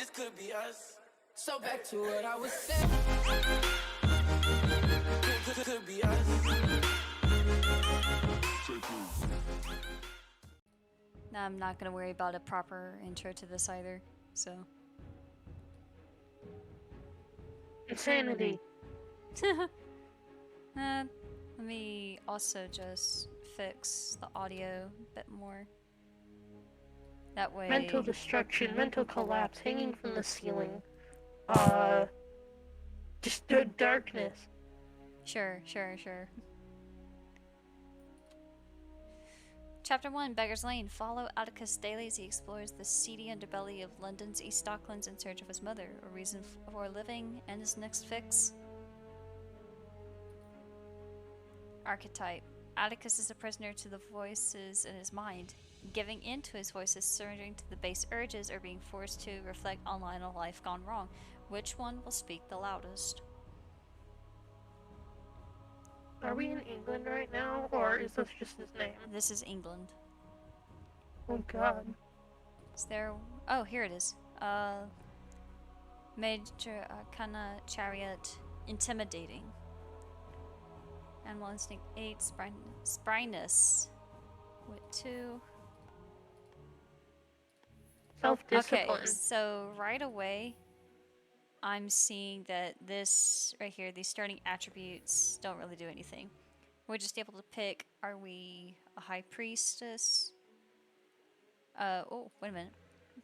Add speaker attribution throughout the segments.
Speaker 1: this could be us. So back to what I was saying. Could be us.
Speaker 2: Now I'm not gonna worry about a proper intro to this either, so.
Speaker 3: Insanity.
Speaker 2: Let me also just fix the audio a bit more. That way.
Speaker 3: Mental destruction, mental collapse, hanging from the ceiling. Just darkness.
Speaker 2: Sure. Chapter 1, Beggar's Lane. Follow Atticus daily as he explores the seedy underbelly of London's East Docklands in search of his mother, a reason for living, and his next fix. Archetype. Atticus is a prisoner to the voices in his mind. Giving in to his voices, surrendering to the base urges, or being forced to reflect online on life gone wrong. Which one will speak the loudest?
Speaker 3: Are we in England right now, or is this just his name?
Speaker 2: This is England.
Speaker 3: Oh god.
Speaker 2: Is there... Oh, here it is. Major Arcana Chariot. Intimidating. Animal Instinct 8. Spryness. Wit 2.
Speaker 3: Self-discipline.
Speaker 2: Okay, so right away, I'm seeing that this right here, these starting attributes don't really do anything. We're just able to pick, are we a high priestess? Oh, wait a minute.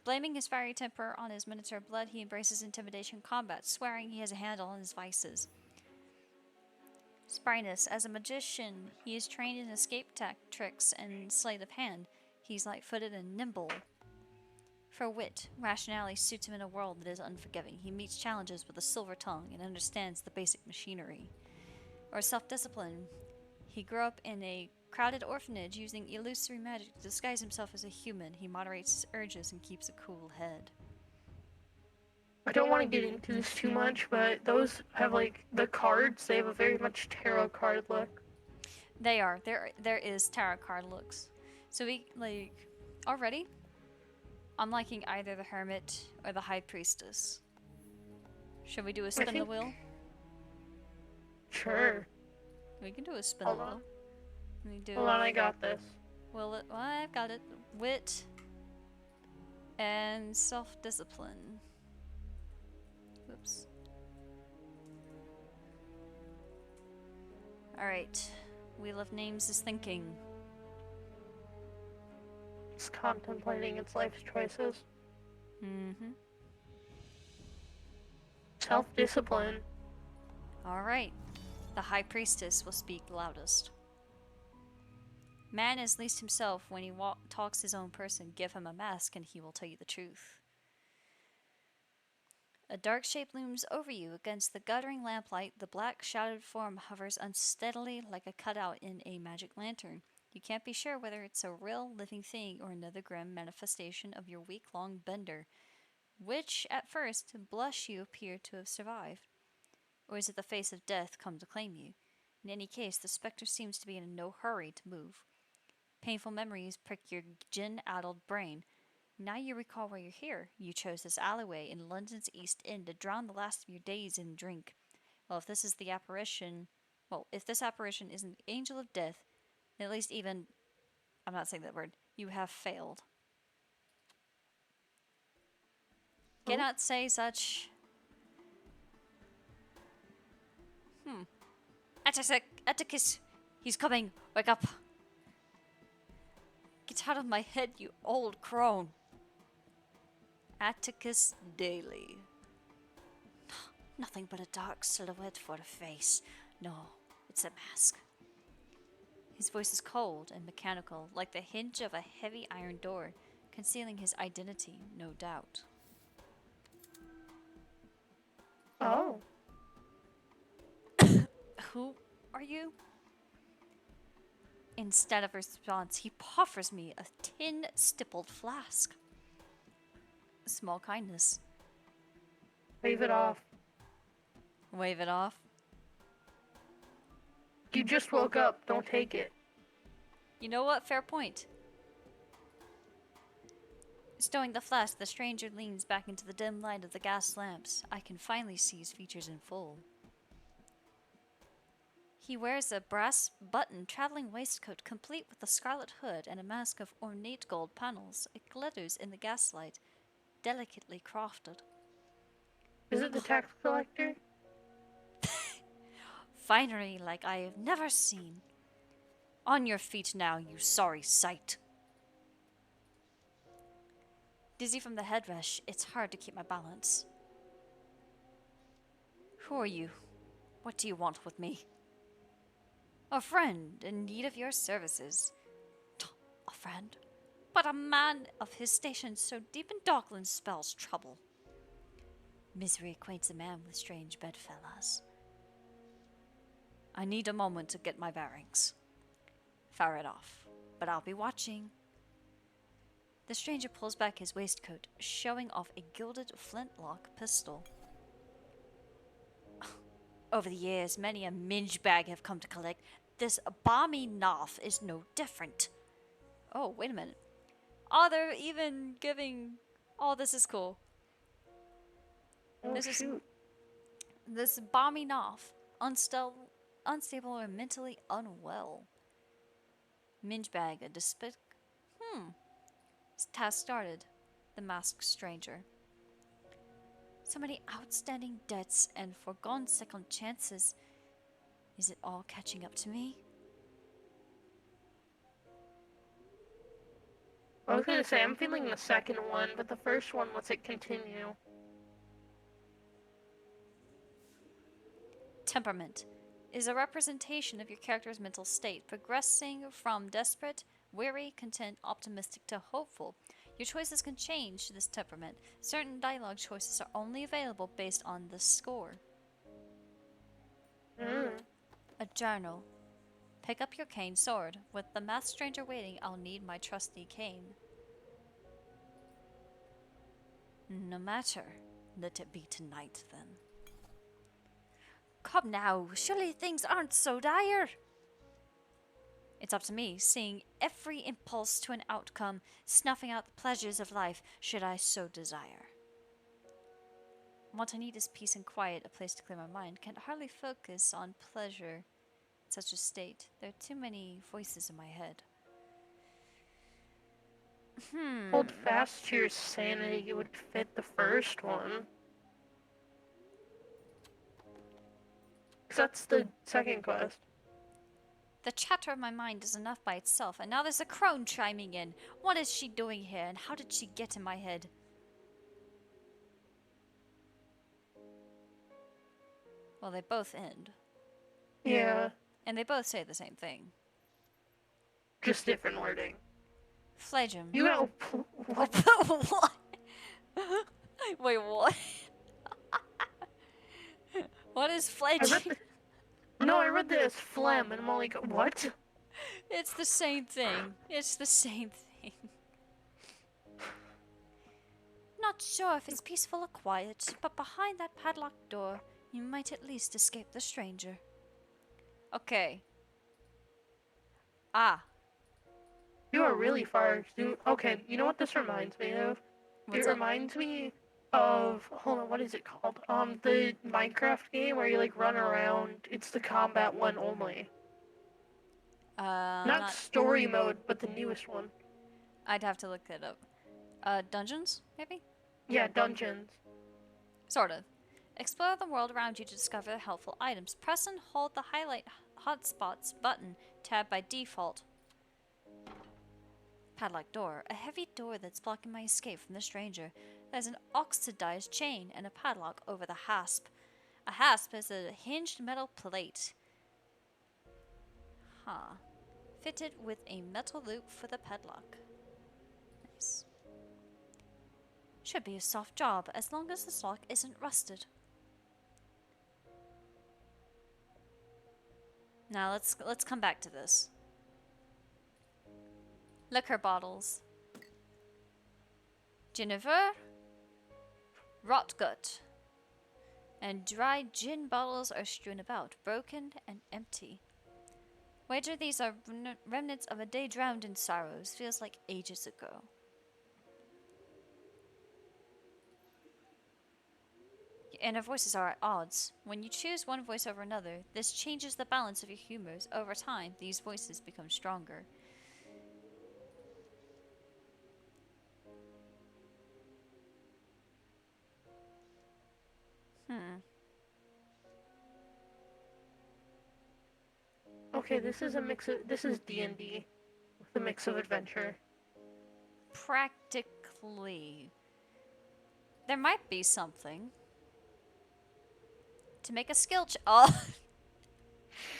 Speaker 2: Blaming his fiery temper on his minotaur blood, he embraces intimidation combat, swearing he has a handle on his vices. Spryness. As a magician, he is trained in escape tricks and sleight of hand. He's light-footed and nimble. For wit, rationality suits him in a world that is unforgiving. He meets challenges with a silver tongue and understands the basic machinery. Or self-discipline. He grew up in a crowded orphanage using illusory magic to disguise himself as a human. He moderates his urges and keeps a cool head.
Speaker 3: I don't want to get into this too much, but those have, like, the cards, they have a very much tarot card look.
Speaker 2: They are. There is tarot card looks. So we, like, already, I'm liking either the Hermit or the High Priestess. Should we do a spin the wheel?
Speaker 3: Sure.
Speaker 2: We can do a spin the wheel.
Speaker 3: Hold on, I got this.
Speaker 2: Well, I've got it. Wit and self-discipline. Whoops. Alright. Wheel of Names is thinking.
Speaker 3: It's contemplating its life's choices.
Speaker 2: Mm-hmm.
Speaker 3: Self-discipline.
Speaker 2: Alright. The High Priestess will speak loudest. Man is least himself when he talks his own person. Give him a mask and he will tell you the truth. A dark shape looms over you. Against the guttering lamplight, the black shadowed form hovers unsteadily like a cutout in a magic lantern. You can't be sure whether it's a real living thing or another grim manifestation of your week-long bender, which, at first blush, you appear to have survived. Or is it the face of death come to claim you? In any case, the spectre seems to be in no hurry to move. Painful memories prick your gin-addled brain. Now you recall why you're here. You chose this alleyway in London's East End to drown the last of your days in drink. Well, if this is the apparition... Well, if this apparition isn't the angel of death, then at least even... I'm not saying that word. You have failed. Cannot say such... Atticus! He's coming! Wake up! Get out of my head, you old crone! Atticus Daly. Nothing but a dark silhouette for a face. No, it's a mask. His voice is cold and mechanical, like the hinge of a heavy iron door, concealing his identity, no doubt.
Speaker 3: Oh.
Speaker 2: Who are you? Instead of response, he proffers me a tin stippled flask. A small kindness.
Speaker 3: Wave it off.
Speaker 2: Wave it off?
Speaker 3: You just woke up. Don't take it.
Speaker 2: You know what? Fair point. Stowing the flask, the stranger leans back into the dim light of the gas lamps. I can finally see his features in full. He wears a brass button traveling waistcoat complete with a scarlet hood and a mask of ornate gold panels. It glitters in the gaslight, delicately crafted.
Speaker 3: Is it the tax collector?
Speaker 2: Finery like I have never seen. On your feet now, you sorry sight. Dizzy from the headrush, it's hard to keep my balance. Who are you? What do you want with me? A friend in need of your services. A friend? But a man of his station so deep in Dockland spells trouble. Misery acquaints a man with strange bedfellows. I need a moment to get my bearings. Fire it off, but I'll be watching. The stranger pulls back his waistcoat, showing off a gilded flintlock pistol. Over the years, many a minge bag have come to collect. This balmy Noth is no different. Oh, wait a minute. Oh, they're even giving... Oh, this is cool.
Speaker 3: Oh, shoot.
Speaker 2: This balmy Noth, unstable or mentally unwell. Minge bag, a task started. The masked stranger. So many outstanding debts and foregone second chances. Is it all catching up to me?
Speaker 3: I was gonna say, I'm feeling the second one, but the first one lets it continue.
Speaker 2: Temperament is a representation of your character's mental state, progressing from desperate, weary, content, optimistic to hopeful. Your choices can change this temperament. Certain dialogue choices are only available based on the score. A journal. Pick up your cane sword. With the masked stranger waiting, I'll need my trusty cane. No matter. Let it be tonight, then. Come now, surely things aren't so dire. It's up to me, seeing every impulse to an outcome, snuffing out the pleasures of life, should I so desire. What I need is peace and quiet, a place to clear my mind. Can't hardly focus on pleasure in such a state. There are too many voices in my head.
Speaker 3: Hold fast to your sanity, it would fit the first one. 'Cause that's the second quest.
Speaker 2: The chatter of my mind is enough by itself, and now there's a crone chiming in. What is she doing here, and how did she get in my head? Well, they both end.
Speaker 3: Yeah.
Speaker 2: And they both say the same thing.
Speaker 3: Just different wording.
Speaker 2: Flagem.
Speaker 3: You know, what?
Speaker 2: What? Wait, what? What is flagem?
Speaker 3: No, I read this phlegm, and I'm all like, what?
Speaker 2: It's the same thing. It's the same thing. Not sure if it's peaceful or quiet, but behind that padlocked door, you might at least escape the stranger. Okay. Ah.
Speaker 3: You are really far. Okay, you know what this reminds me of?
Speaker 2: What's
Speaker 3: It
Speaker 2: up?
Speaker 3: reminds me of, hold on, what is it called? The Minecraft game where you like run around. It's the combat one only. Not story mode, but the newest one.
Speaker 2: I'd have to look that up. Dungeons, maybe?
Speaker 3: Yeah, dungeons.
Speaker 2: Sort of. Explore the world around you to discover helpful items. Press and hold the highlight hotspots button, tab by default. Padlock door. A heavy door that's blocking my escape from the stranger. There's an oxidized chain and a padlock over the hasp. A hasp is a hinged metal plate. Huh. Fitted with a metal loop for the padlock. Nice. Should be a soft job as long as this lock isn't rusted. Now let's come back to this. Liquor bottles. Jennifer, rotgut, and dried gin bottles are strewn about, broken and empty. Wager these are remnants of a day drowned in sorrows. Feels like ages ago. and our voices are at odds. When you choose one voice over another, this changes the balance of your humors. Over time, these voices become stronger.
Speaker 3: Okay, this is D&D with a mix of adventure.
Speaker 2: Practically. There might be something. To make a skill oh!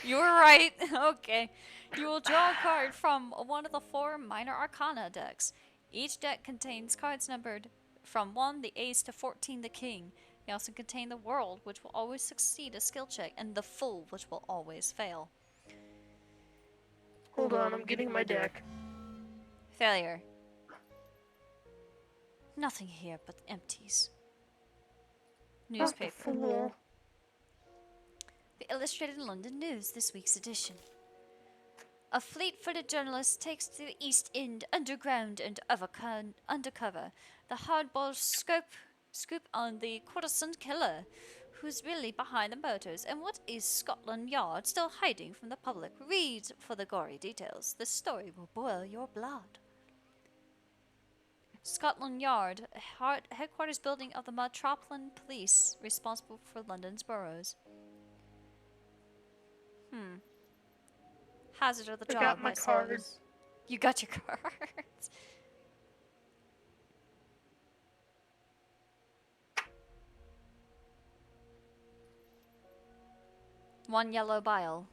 Speaker 2: You were right. Okay. You will draw a card from one of the 4 minor arcana decks. Each deck contains cards numbered from 1 the ace to 14 the king. They also contain the world, which will always succeed a skill check, and the fool, which will always fail.
Speaker 3: Hold on, I'm getting my deck.
Speaker 2: Failure. Nothing here but empties. Newspaper.
Speaker 3: Fool.
Speaker 2: The Illustrated London News, this week's edition. A fleet-footed journalist takes to the East End underground and undercover. The hardball scoop on the courtesan killer. Who's really behind the murders, and what is Scotland Yard still hiding from the public? Read for the gory details. The story will boil your blood. Scotland Yard, headquarters building of the Metropolitan Police, responsible for London's boroughs. Hazard of the job.
Speaker 3: I got my cards.
Speaker 2: You got your cards. One yellow bile.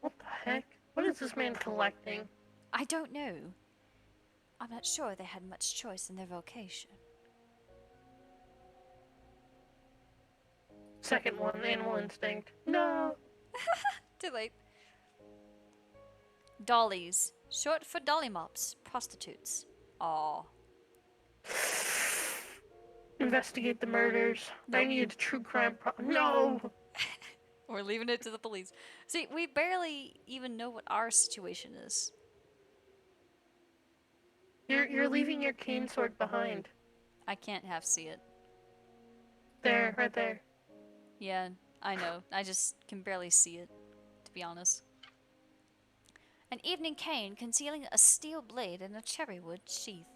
Speaker 3: What the heck? What is this man collecting?
Speaker 2: I don't know. I'm not sure they had much choice in their vocation.
Speaker 3: Second one, animal instinct. No!
Speaker 2: Too late. Dollies. Short for dolly mops. Prostitutes. Aw.
Speaker 3: Investigate the murders. I need a true crime No!
Speaker 2: We're leaving it to the police. See, we barely even know what our situation is.
Speaker 3: You're leaving your cane sword behind.
Speaker 2: I can't half see it.
Speaker 3: There, right there.
Speaker 2: Yeah, I know. I just can barely see it, to be honest. An evening cane concealing a steel blade in a cherrywood sheath.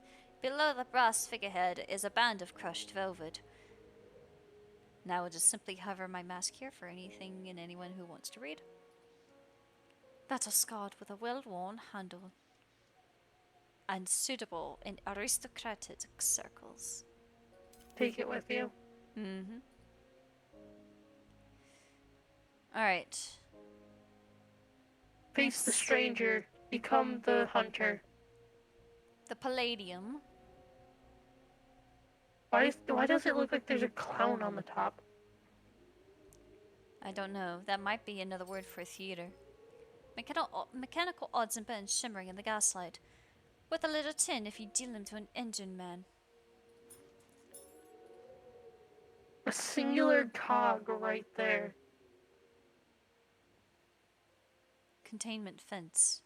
Speaker 2: Below the brass figurehead is a band of crushed velvet. Now I'll just simply hover my mask here for anything and anyone who wants to read. Battle scarred with a well-worn handle and suitable in aristocratic circles.
Speaker 3: Take it with you.
Speaker 2: Alright.
Speaker 3: Face the stranger. Become the hunter.
Speaker 2: The Palladium.
Speaker 3: Why does it look like there's a clown on the top?
Speaker 2: I don't know. That might be another word for theater. Mechanical odds and ends shimmering in the gaslight. With a little tin if you deal him to an engine man.
Speaker 3: A singular cog right there.
Speaker 2: Containment fence.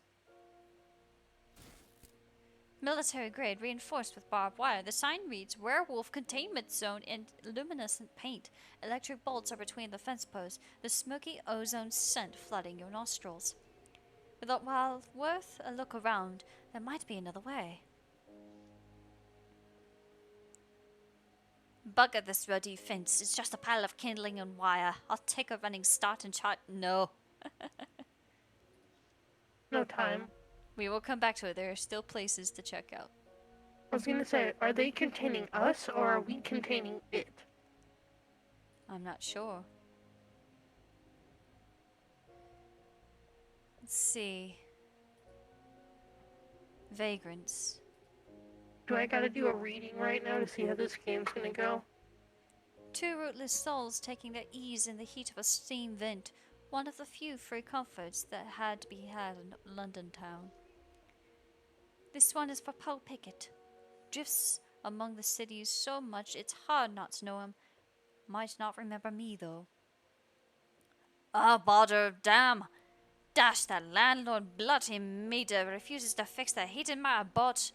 Speaker 2: Military grade reinforced with barbed wire. The sign reads Werewolf Containment Zone in luminescent paint. Electric bolts are between the fence posts. The smoky ozone scent flooding your nostrils. While worth a look around, there might be another way. Bugger this ruddy fence. It's just a pile of kindling and wire. I'll take a running start and chart. No.
Speaker 3: No time.
Speaker 2: We will come back to it. There are still places to check out.
Speaker 3: I was gonna say, are they containing us or are we containing it?
Speaker 2: I'm not sure. Let's see. Vagrants.
Speaker 3: Do I gotta do a reading right now to see how this game's gonna go?
Speaker 2: 2 rootless souls taking their ease in the heat of a steam vent. One of the few free comforts that had to be had in London town. This one is for Paul Pickett. Drifts among the cities so much it's hard not to know him. Might not remember me though. Ah, bother, damn! Dash that landlord bloody meter refuses to fix the heat in my abode.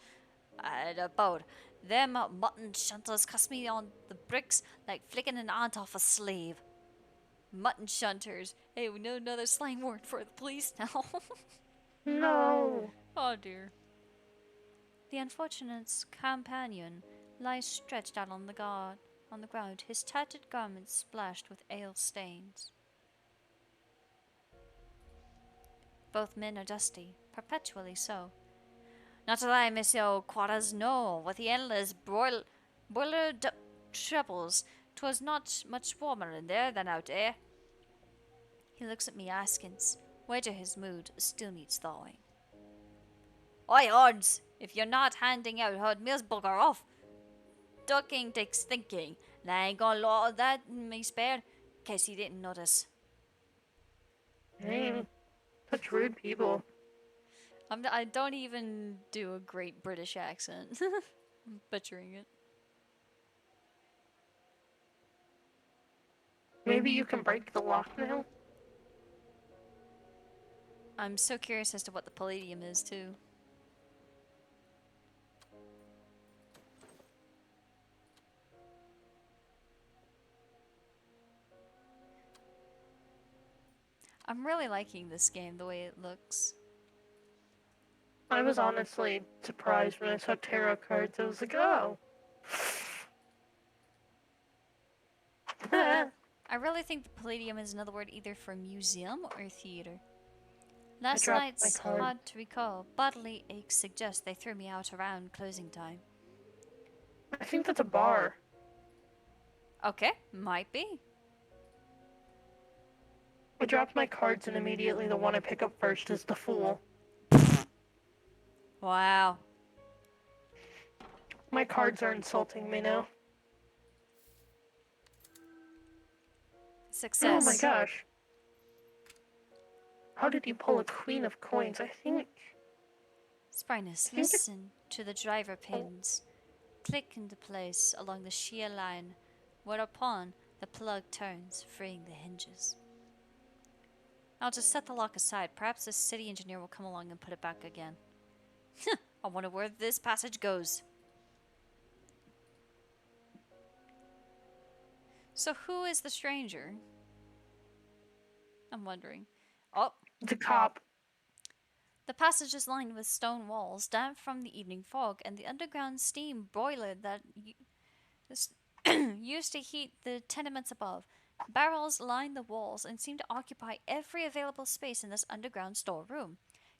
Speaker 2: Them mutton shunters cuss me on the bricks like flicking an ant off a sleeve. Mutton shunters. Hey, we know another slang word for the police now.
Speaker 3: No.
Speaker 2: Oh dear. The unfortunate's companion lies stretched out on the ground, his tattered garments splashed with ale stains. Both men are dusty, perpetually so. Not to lie, Monsieur Quartas, no, with the endless boilered up troubles, 'twas not much warmer in there than out there. He looks at me askance, wager his mood still needs thawing. Oi, Horns! If you're not handing out hot meals, bugger off! Ducking takes thinking, and I ain't got a lot of that in me spare, in case you didn't notice.
Speaker 3: Dang. Such rude people.
Speaker 2: I don't even do a great British accent. I'm butchering it.
Speaker 3: Maybe you can break the lock now?
Speaker 2: I'm so curious as to what the palladium is, too. I'm really liking this game, the way it looks.
Speaker 3: I was honestly surprised when I saw tarot cards. I was like, oh.
Speaker 2: I really think the palladium is another word either for museum or theater. Last
Speaker 3: dropped my
Speaker 2: night's
Speaker 3: card.
Speaker 2: hard to recall. Bodily aches suggest they threw me out around closing time.
Speaker 3: I think that's a bar.
Speaker 2: Okay, might be.
Speaker 3: I dropped my cards and immediately the one I pick up first is the Fool.
Speaker 2: Wow.
Speaker 3: My cards are insulting me now.
Speaker 2: Success.
Speaker 3: Oh my gosh. How did you pull a Queen of Coins? I think...
Speaker 2: Spryness, listen to the driver pins click into place along the sheer line, whereupon the plug turns, freeing the hinges. I'll just set the lock aside. Perhaps the city engineer will come along and put it back again. I wonder where this passage goes. So who is the stranger? I'm wondering. Oh,
Speaker 3: The cop.
Speaker 2: the passage is lined with stone walls, damp from the evening fog, and the underground steam boiler that used to heat the tenements above. Barrels line the walls and seem to occupy every available space in this underground storeroom.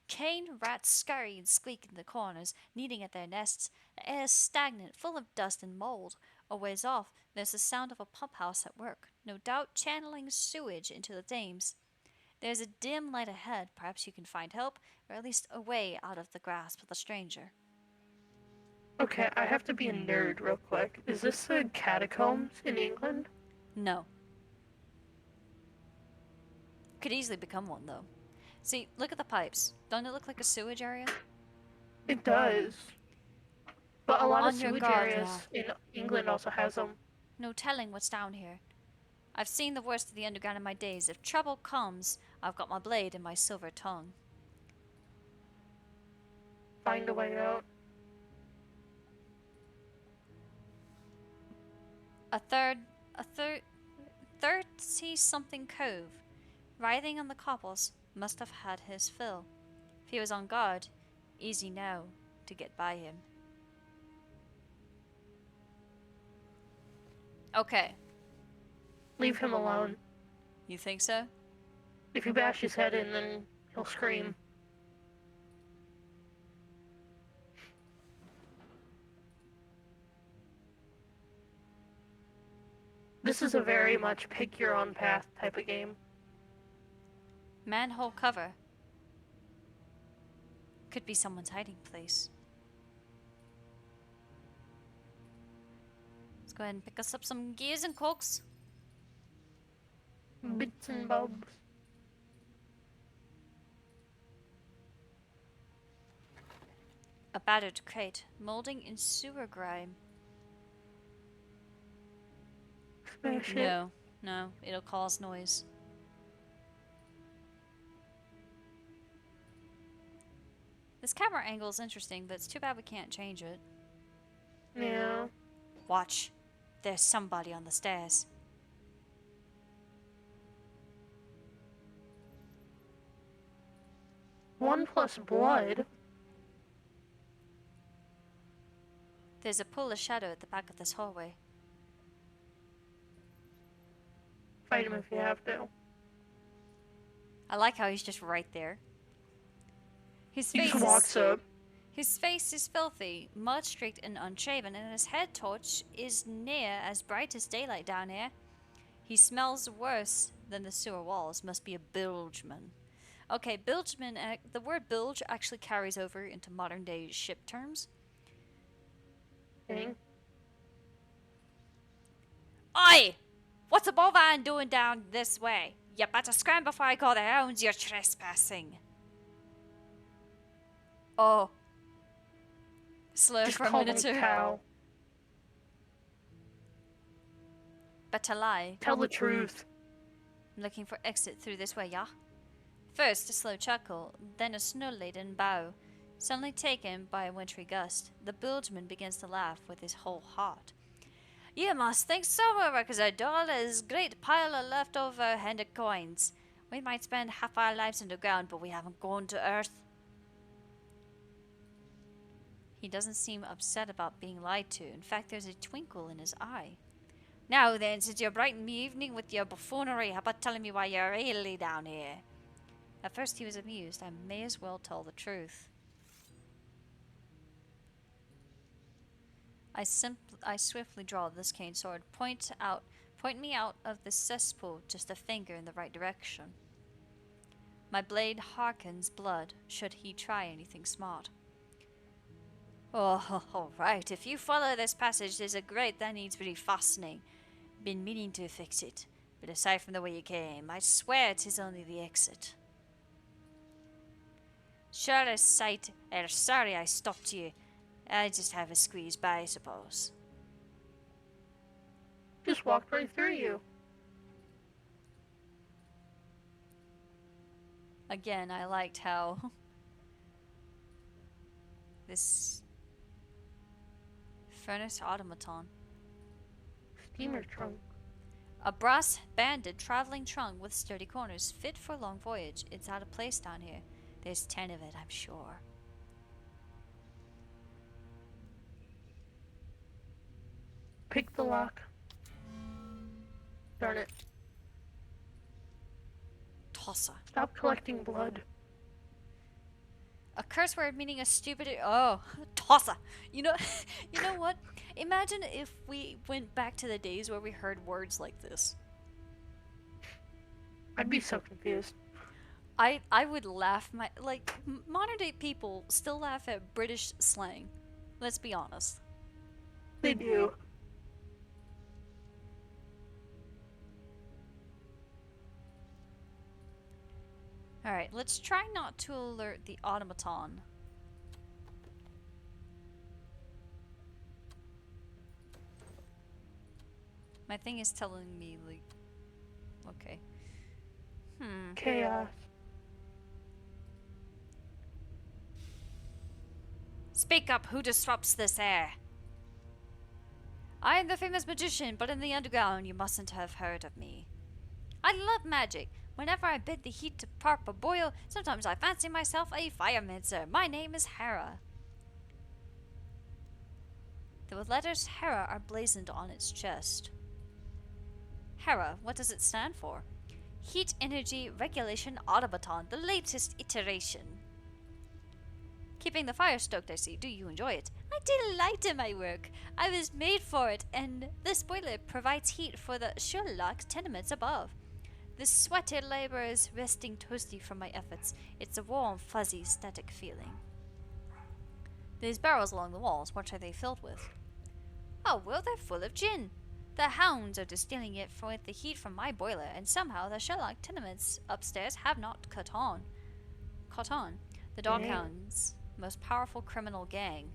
Speaker 2: Cane rats scurry and squeak in the corners, kneading at their nests. The air is stagnant, full of dust and mold. A ways off, there's the sound of a pump house at work, no doubt channeling sewage into the Thames. There's a dim light ahead. Perhaps you can find help, or at least a way out of the grasp of the stranger.
Speaker 3: Okay, I have to be a nerd real quick. Is this the catacombs in England?
Speaker 2: No. Could easily become one, though. See, look at the pipes. Don't it look like a sewage area?
Speaker 3: It does. But a lot of
Speaker 2: On your
Speaker 3: sewage
Speaker 2: guard
Speaker 3: areas
Speaker 2: now.
Speaker 3: in England also has them.
Speaker 2: No telling what's down here. I've seen the worst of the underground in my days. If trouble comes, I've got my blade and my silver tongue.
Speaker 3: Find a way out.
Speaker 2: A 30-something cove, writhing on the cobbles, must have had his fill. If he was on guard, easy now to get by him. Okay.
Speaker 3: Leave him alone.
Speaker 2: You think so?
Speaker 3: If you bash his head in, then he'll scream. This is a very much pick your own path type of game.
Speaker 2: Manhole cover. Could be someone's hiding place. Let's go ahead and pick us up some gears and cokes.
Speaker 3: Bits and bobs.
Speaker 2: A battered crate, molding in sewer grime.
Speaker 3: Smash it.
Speaker 2: No, it'll cause noise. This camera angle is interesting, but it's too bad we can't change it.
Speaker 3: Yeah.
Speaker 2: Watch. There's somebody on the stairs.
Speaker 3: One plus blood.
Speaker 2: There's a pool of shadow at the back of this hallway.
Speaker 3: Fight him if you have to.
Speaker 2: I like how he's just right there. His
Speaker 3: He
Speaker 2: face
Speaker 3: just walks up.
Speaker 2: His face is filthy, mud-streaked and unshaven, and his head torch is near as bright as daylight down here. He smells worse than the sewer walls. Must be a bilgeman. Okay, bilgeman, the word bilge actually carries over into modern day ship terms.
Speaker 3: Thing.
Speaker 2: Oi! What's a bovine doing down this way? You better scram before I call the hounds. You're trespassing. Oh. Slow
Speaker 3: Just
Speaker 2: for a
Speaker 3: call
Speaker 2: minute
Speaker 3: him
Speaker 2: or
Speaker 3: cow.
Speaker 2: better lie.
Speaker 3: Tell the truth.
Speaker 2: I'm looking for exit through this way, yeah? First a slow chuckle, then a snow-laden bow. Suddenly taken by a wintry gust, the bilgeman begins to laugh with his whole heart. You must think somewhere because a dollar's great pile of leftover handed coins. We might spend half our lives underground, but we haven't gone to Earth. He doesn't seem upset about being lied to. In fact, there's a twinkle in his eye. Now then, since you brightened the evening with your buffoonery, how about telling me why you're really down here? At first he was amused. I may as well tell the truth. I swiftly draw this cane sword. Point me out of the cesspool just a finger in the right direction. My blade hearkens blood should he try anything smart. Oh, all right. If you follow this passage, there's a grate that needs refastening. Been meaning to fix it, but aside from the way you came, I swear 'tis only the exit. Sure as sight, sorry I stopped you. I just have a squeeze by, I suppose.
Speaker 3: Just walked right through you.
Speaker 2: Again, I liked how this furnace automaton.
Speaker 3: Steamer trunk.
Speaker 2: A brass-banded traveling trunk with sturdy corners, fit for a long voyage. It's out of place down here. There's 10 of it, I'm sure.
Speaker 3: Pick the lock. Darn it.
Speaker 2: Tosser.
Speaker 3: Stop collecting blood.
Speaker 2: A curse word meaning a stupid. Oh, tosser. You know what? Imagine if we went back to the days where we heard words like this.
Speaker 3: I'd be so confused.
Speaker 2: I would laugh modern day people still laugh at British slang. Let's be honest.
Speaker 3: They do.
Speaker 2: Alright, let's try not to alert the automaton. My thing is telling me, like... Okay.
Speaker 3: Chaos.
Speaker 2: Speak up, who disrupts this air? I am the famous magician, but in the underground you mustn't have heard of me. I love magic. Whenever I bid the heat to pop or boil, sometimes I fancy myself a firemancer. My name is Hera. The letters Hera are blazoned on its chest. Hera, what does it stand for? Heat Energy Regulation Automaton, the latest iteration. Keeping the fire stoked, I see. Do you enjoy it? I delight in my work. I was made for it, and this boiler provides heat for the Sherlock tenements above. The sweaty labor is resting toasty from my efforts. It's a warm, fuzzy, static feeling. These barrels along the walls, what are they filled with? Oh, well, they're full of gin. The hounds are distilling it with the heat from my boiler, and somehow the Sherlock tenements upstairs have not caught on. The doghounds, most powerful criminal gang.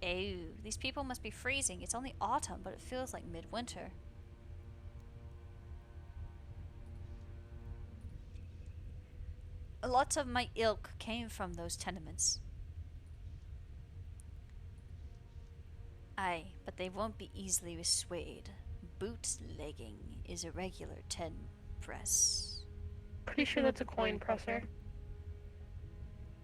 Speaker 2: Ew, these people must be freezing. It's only autumn, but it feels like midwinter. Lots of my ilk came from those tenements. Aye, but they won't be easily swayed. Bootlegging is a regular 10 press.
Speaker 3: Pretty sure that's a coin presser.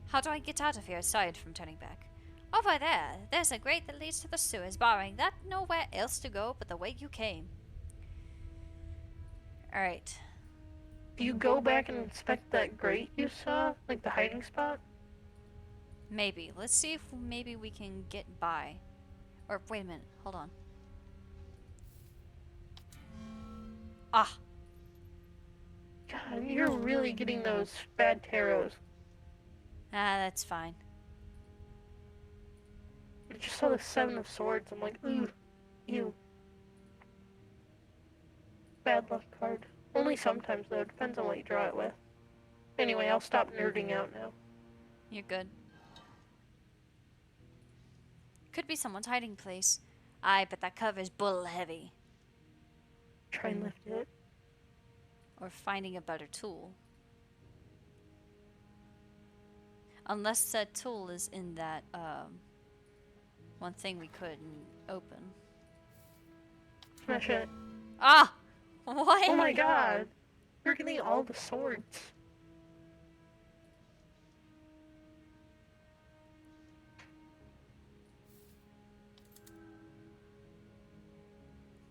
Speaker 2: How do I get out of here aside from turning back? Over there, there's a grate that leads to the sewers, barring that nowhere else to go but the way you came. Alright.
Speaker 3: Do you go back and inspect that grate you saw? Like the hiding spot?
Speaker 2: Maybe. Let's see if maybe we can get by. Or, wait a minute. Hold on. Ah!
Speaker 3: God, you're really getting those bad tarots.
Speaker 2: Ah, that's fine.
Speaker 3: I just saw the Seven of Swords. I'm like, ooh, ew. Bad luck card. Only sometimes, though. Depends on what you draw it with. Anyway, I'll stop nerding out now.
Speaker 2: You're good. Could be someone's hiding place. Aye, but that cover's bull heavy.
Speaker 3: Try and lift it.
Speaker 2: Or finding a better tool. Unless said tool is in that, one thing we couldn't open.
Speaker 3: Smash it.
Speaker 2: Ah! What?
Speaker 3: Oh my god! You're getting all the swords.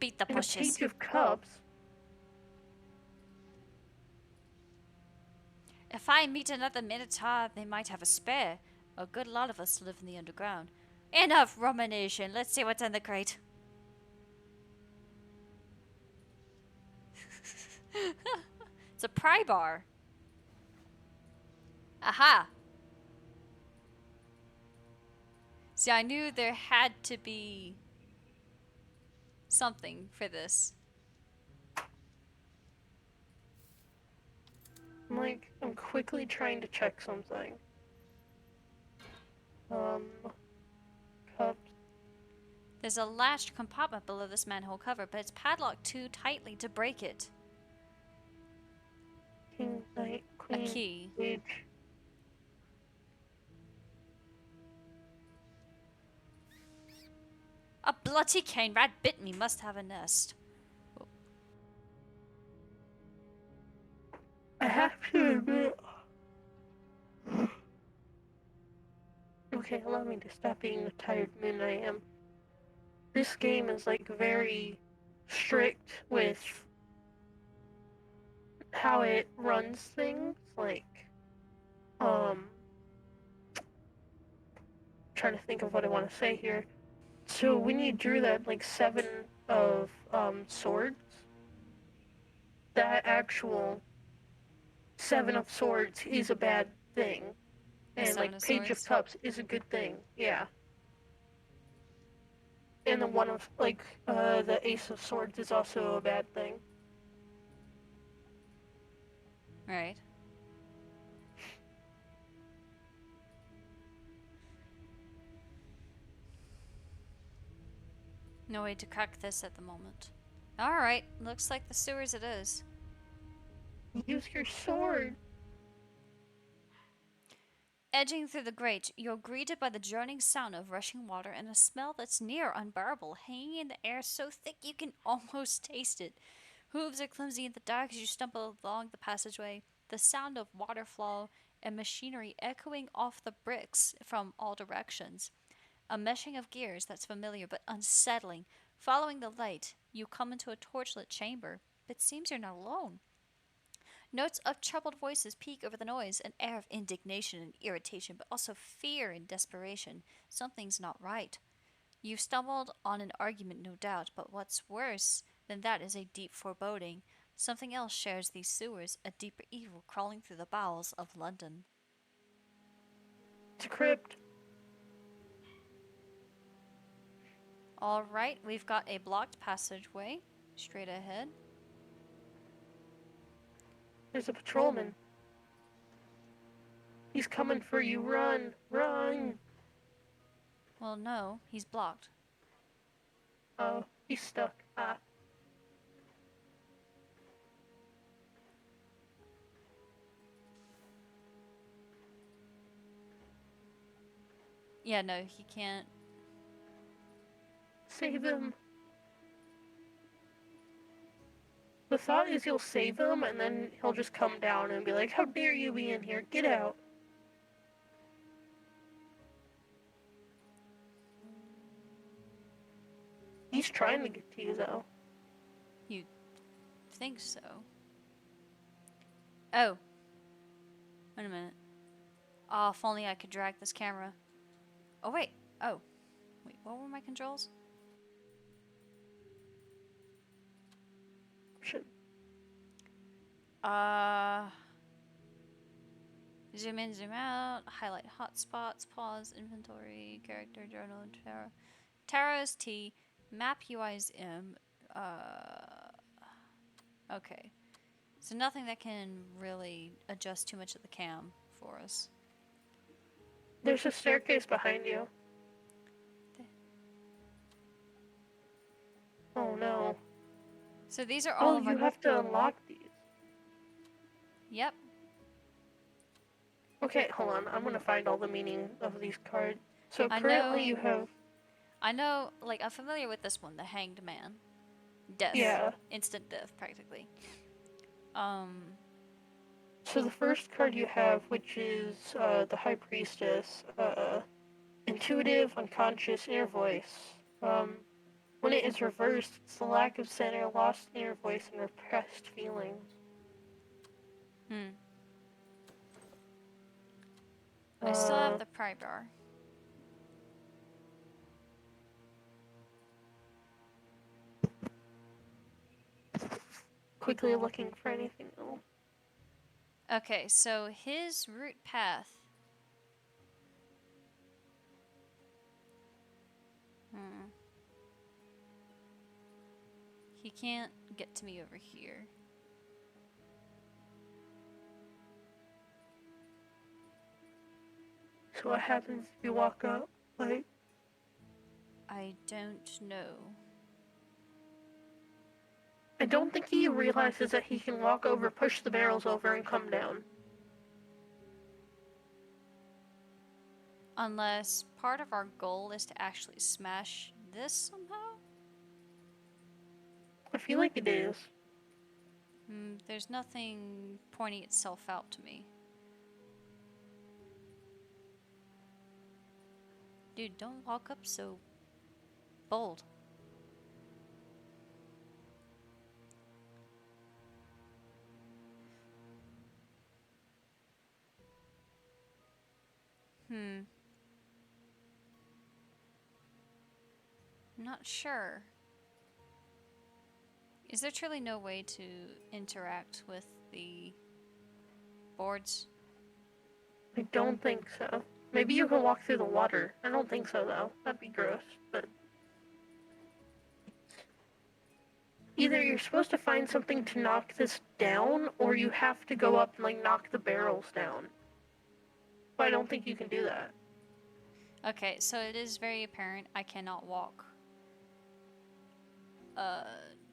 Speaker 2: Beat the
Speaker 3: And a
Speaker 2: bushes.
Speaker 3: Page of Cups.
Speaker 2: If I meet another Minotaur, they might have a spare. A good lot of us live in the underground. Enough rumination. Let's see what's in the crate. It's a pry bar. Aha! See, I knew there had to be something for this.
Speaker 3: I'm quickly trying to check something. Cups.
Speaker 2: There's a latched compartment below this manhole cover, but it's padlocked too tightly to break it.
Speaker 3: King, Knight, Queen,
Speaker 2: A key.
Speaker 3: Page.
Speaker 2: A bloody cane rat bit me, must have a nest.
Speaker 3: I have to admit. Okay, allow me to stop being the tired man I am. This game is like very strict with how it runs things. Like, trying to think of what I want to say here. So when you drew that like seven of swords, that actual seven of swords is a bad thing. And
Speaker 2: Seven
Speaker 3: like
Speaker 2: of
Speaker 3: Page of
Speaker 2: Swords?
Speaker 3: Cups is a good thing, yeah. And the one of like the Ace of Swords is also a bad thing.
Speaker 2: Right. No way to crack this at the moment. Alright, looks like the sewers it is.
Speaker 3: Use your sword.
Speaker 2: Edging through the grate, you're greeted by the droning sound of rushing water and a smell that's near unbearable, hanging in the air so thick you can almost taste it. Hooves are clumsy in the dark as you stumble along the passageway, the sound of water flow and machinery echoing off the bricks from all directions. A meshing of gears that's familiar but unsettling. Following the light, you come into a torchlit chamber, but it seems you're not alone. Notes of troubled voices peek over the noise, an air of indignation and irritation, but also fear and desperation. Something's not right. You've stumbled on an argument, no doubt, but what's worse than that is a deep foreboding. Something else shares these sewers, a deeper evil crawling through the bowels of London.
Speaker 3: It's a crypt.
Speaker 2: Alright, we've got a blocked passageway straight ahead.
Speaker 3: There's a patrolman. He's coming for you. Run! Run!
Speaker 2: Well, no, he's blocked.
Speaker 3: Oh, he's stuck. Ah.
Speaker 2: Yeah, no, he can't.
Speaker 3: Save him. The thought is you'll save him, and then he'll just come down and be like, how dare you be in here? Get out. He's trying to get to you, though.
Speaker 2: You think so? Oh. Wait a minute. Oh, if only I could drag this camera. Oh, wait. Oh. Wait, what were my controls?
Speaker 3: Shit.
Speaker 2: Zoom in, zoom out, highlight hotspots, pause, inventory, character, journal, tarot. Tarot is T, map UI is M. Okay. So nothing that can really adjust too much of the cam for us.
Speaker 3: There's a staircase behind you. Oh no.
Speaker 2: So these are all
Speaker 3: Oh,
Speaker 2: of
Speaker 3: you
Speaker 2: our...
Speaker 3: have to unlock these.
Speaker 2: Yep.
Speaker 3: Okay, hold on. I'm gonna find all the meaning of these cards. So
Speaker 2: I
Speaker 3: currently
Speaker 2: know-
Speaker 3: you have...
Speaker 2: I know, like, I'm familiar with this one, the Hanged Man. Death.
Speaker 3: Yeah.
Speaker 2: Instant death, practically.
Speaker 3: So the first card you have, which is the High Priestess, intuitive, unconscious, inner voice. When it is reversed, it's the lack of center, lost inner voice, and repressed feelings.
Speaker 2: I still have the pry bar.
Speaker 3: Quickly looking for anything else.
Speaker 2: Okay, so his route path. He can't get to me over here.
Speaker 3: So what happens if you walk up? Like,
Speaker 2: I don't know.
Speaker 3: I don't think he realizes that he can walk over, push the barrels over, and come down.
Speaker 2: Unless part of our goal is to actually smash this somehow?
Speaker 3: I feel like it is.
Speaker 2: There's nothing pointing itself out to me. Dude, don't walk up so bold. Not sure. Is there truly no way to interact with the boards?
Speaker 3: I don't think so. Maybe you can walk through the water. I don't think so, though. That'd be gross, but... Either you're supposed to find something to knock this down, or you have to go up and, like, knock the barrels down. But I don't think you can do that.
Speaker 2: Okay, so it is very apparent I cannot walk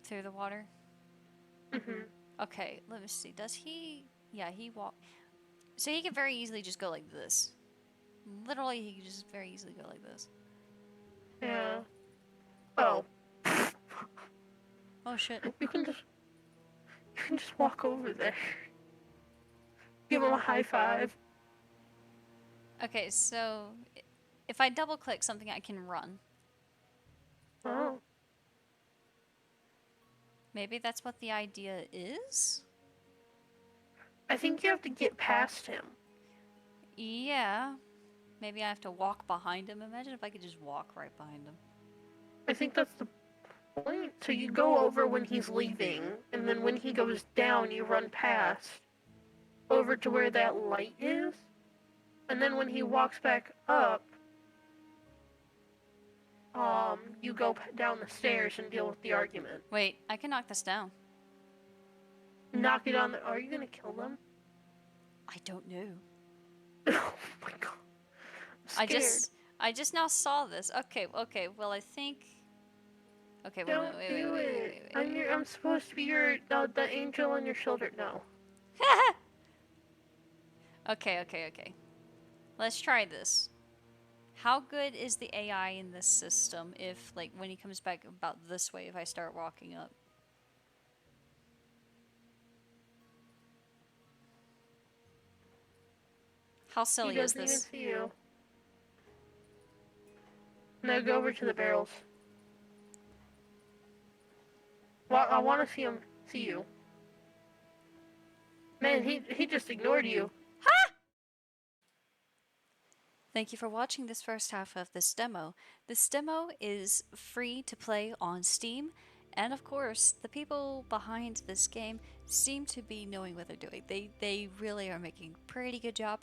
Speaker 2: through the water. Okay, let me see. Does he... Yeah, he walk... So he can very easily just go like this. Literally, he can just very easily go like this.
Speaker 3: Yeah. Oh.
Speaker 2: Oh shit.
Speaker 3: You can just walk over there. Give him a high five.
Speaker 2: Okay, so if I double click something, I can run.
Speaker 3: Oh.
Speaker 2: Maybe that's what the idea is?
Speaker 3: I think you have to get past him.
Speaker 2: Yeah. Maybe I have to walk behind him. Imagine if I could just walk right behind him.
Speaker 3: I think that's the point. So you go over when he's leaving, and then when he goes down, you run past over to where that light is. And then when he walks back up, you go down the stairs and deal with the argument.
Speaker 2: Wait, I can knock this down.
Speaker 3: Knock it on the... Are you gonna kill them?
Speaker 2: I don't know.
Speaker 3: Oh my god. I'm scared.
Speaker 2: I just now saw this. Okay, well I think... Okay,
Speaker 3: Don't do it. I'm supposed to be your the angel on your shoulder. No.
Speaker 2: Okay. Let's try this. How good is the AI in this system if, like, when he comes back about this way, if I start walking up? How
Speaker 3: He
Speaker 2: silly is
Speaker 3: doesn't even
Speaker 2: this?
Speaker 3: see you. Now go over to the barrels. Well, I want to see him see you. Man, he just ignored you.
Speaker 2: Thank you for watching this first half of this demo. This demo is free to play on Steam, and of course, the people behind this game seem to be knowing what they're doing. They really are making a pretty good job.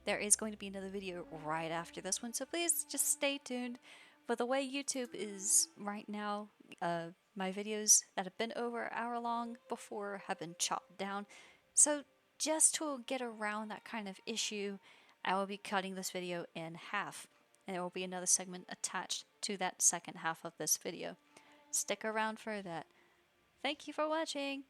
Speaker 2: There is going to be another video right after this one, so please just stay tuned. But the way YouTube is right now, my videos that have been over an hour long before have been chopped down. So just to get around that kind of issue, I will be cutting this video in half, and there will be another segment attached to that second half of this video. Stick around for that. Thank you for watching!